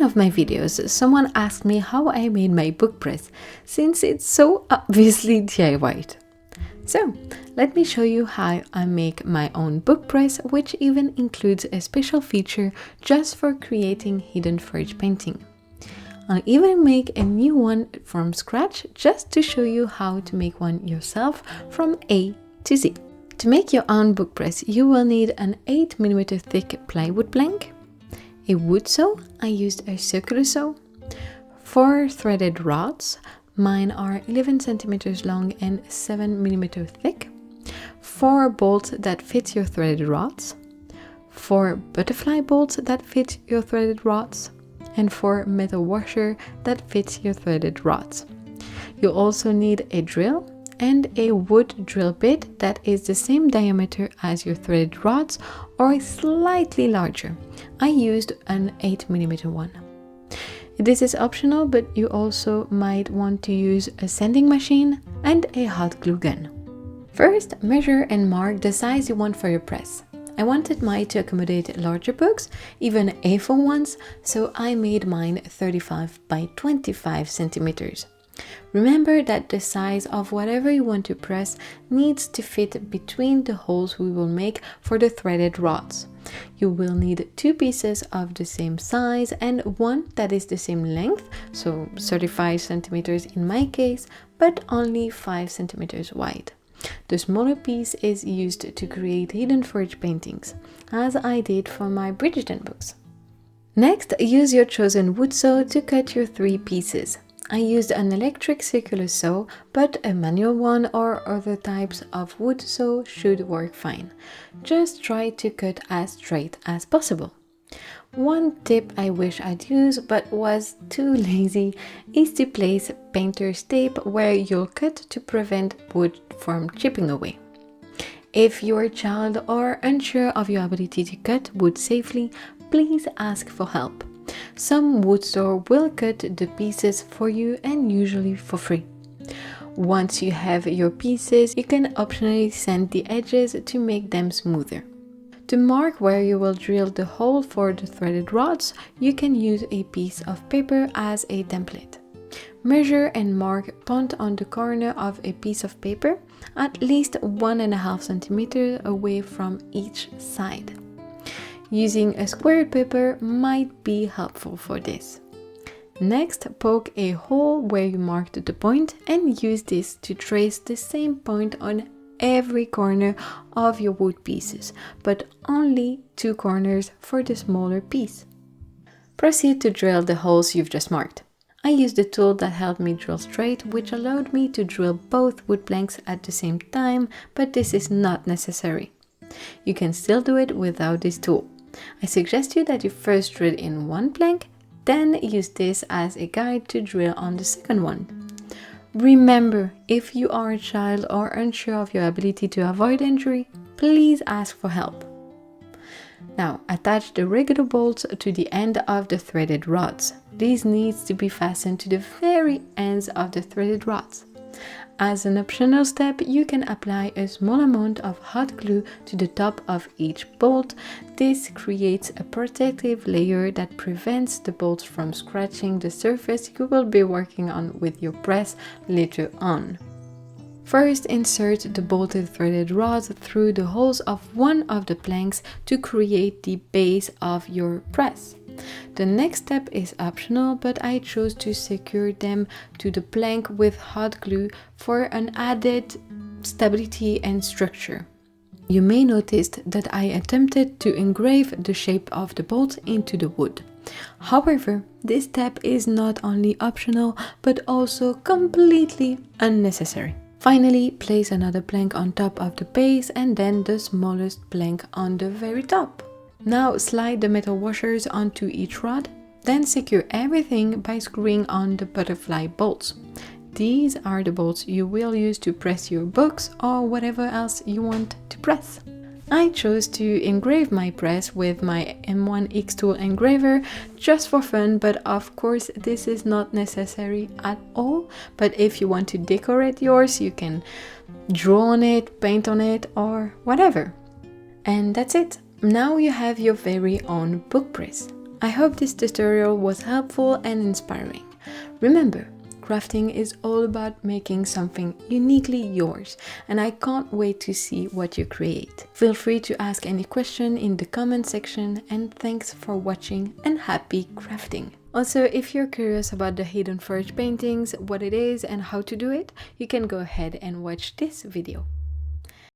of my videos, someone asked me how I made my book press, since it's so obviously DIY'd. So, let me show you how I make my own book press, which even includes a special feature just for creating hidden fore-edge painting. I'll even make a new one from scratch just to show you how to make one yourself from A to Z. To make your own book press, you will need an 8mm thick plywood plank, a wood saw, I used a circular saw, 4 threaded rods, mine are 11cm long and 7mm thick, 4 bolts that fit your threaded rods, 4 butterfly bolts that fit your threaded rods, and 4 metal washer that fits your threaded rods. You'll also need a drill and a wood drill bit that is the same diameter as your threaded rods or slightly larger. I used an 8mm one. This is optional, but you also might want to use a sanding machine and a hot glue gun. First, measure and mark the size you want for your press. I wanted mine to accommodate larger books, even A4 ones, so I made mine 35 by 25 centimeters. Remember that the size of whatever you want to press needs to fit between the holes we will make for the threaded rods. You will need 2 pieces of the same size and one that is the same length, so 35 centimeters in my case, but only 5 centimeters wide. The smaller piece is used to create hidden fore-edge paintings, as I did for my Bridgerton books. Next, use your chosen wood saw to cut your 3 pieces. I used an electric circular saw, but a manual one or other types of wood saw should work fine. Just try to cut as straight as possible. One tip I wish I'd used but was too lazy is to place painter's tape where you'll cut to prevent wood from chipping away. If you're a child or unsure of your ability to cut wood safely, please ask for help. Some wood store will cut the pieces for you and usually for free. Once you have your pieces, you can optionally sand the edges to make them smoother. To mark where you will drill the hole for the threaded rods, you can use a piece of paper as a template. Measure and mark point on the corner of a piece of paper, at least 1.5 centimeters away from each side. Using a squared paper might be helpful for this. Next, poke a hole where you marked the point and use this to trace the same point on every corner of your wood pieces, but only 2 corners for the smaller piece. Proceed to drill the holes you've just marked. I used a tool that helped me drill straight, which allowed me to drill both wood planks at the same time, but this is not necessary. You can still do it without this tool. I suggest you that you first drill in one plank, then use this as a guide to drill on the second one. Remember, if you are a child or unsure of your ability to avoid injury, please ask for help. Now, attach the regular bolts to the end of the threaded rods. These needs to be fastened to the very ends of the threaded rods. As an optional step, you can apply a small amount of hot glue to the top of each bolt. This creates a protective layer that prevents the bolts from scratching the surface you will be working on with your press later on. First, insert the bolted threaded rods through the holes of one of the planks to create the base of your press. The next step is optional, but I chose to secure them to the plank with hot glue for an added stability and structure. You may notice that I attempted to engrave the shape of the bolt into the wood. However, this step is not only optional, but also completely unnecessary. Finally, place another plank on top of the base and then the smallest plank on the very top. Now slide the metal washers onto each rod, then secure everything by screwing on the butterfly bolts. These are the bolts you will use to press your books or whatever else you want to press. I chose to engrave my press with my M1X tool engraver just for fun, but of course this is not necessary at all. But if you want to decorate yours, you can draw on it, paint on it, or whatever. And that's it. Now you have your very own book press. I hope this tutorial was helpful and inspiring. Remember, crafting is all about making something uniquely yours, and I can't wait to see what you create. Feel free to ask any question in the comment section, and thanks for watching and happy crafting. Also, if you're curious about the hidden fore-edge paintings, what it is and how to do it, you can go ahead and watch this video.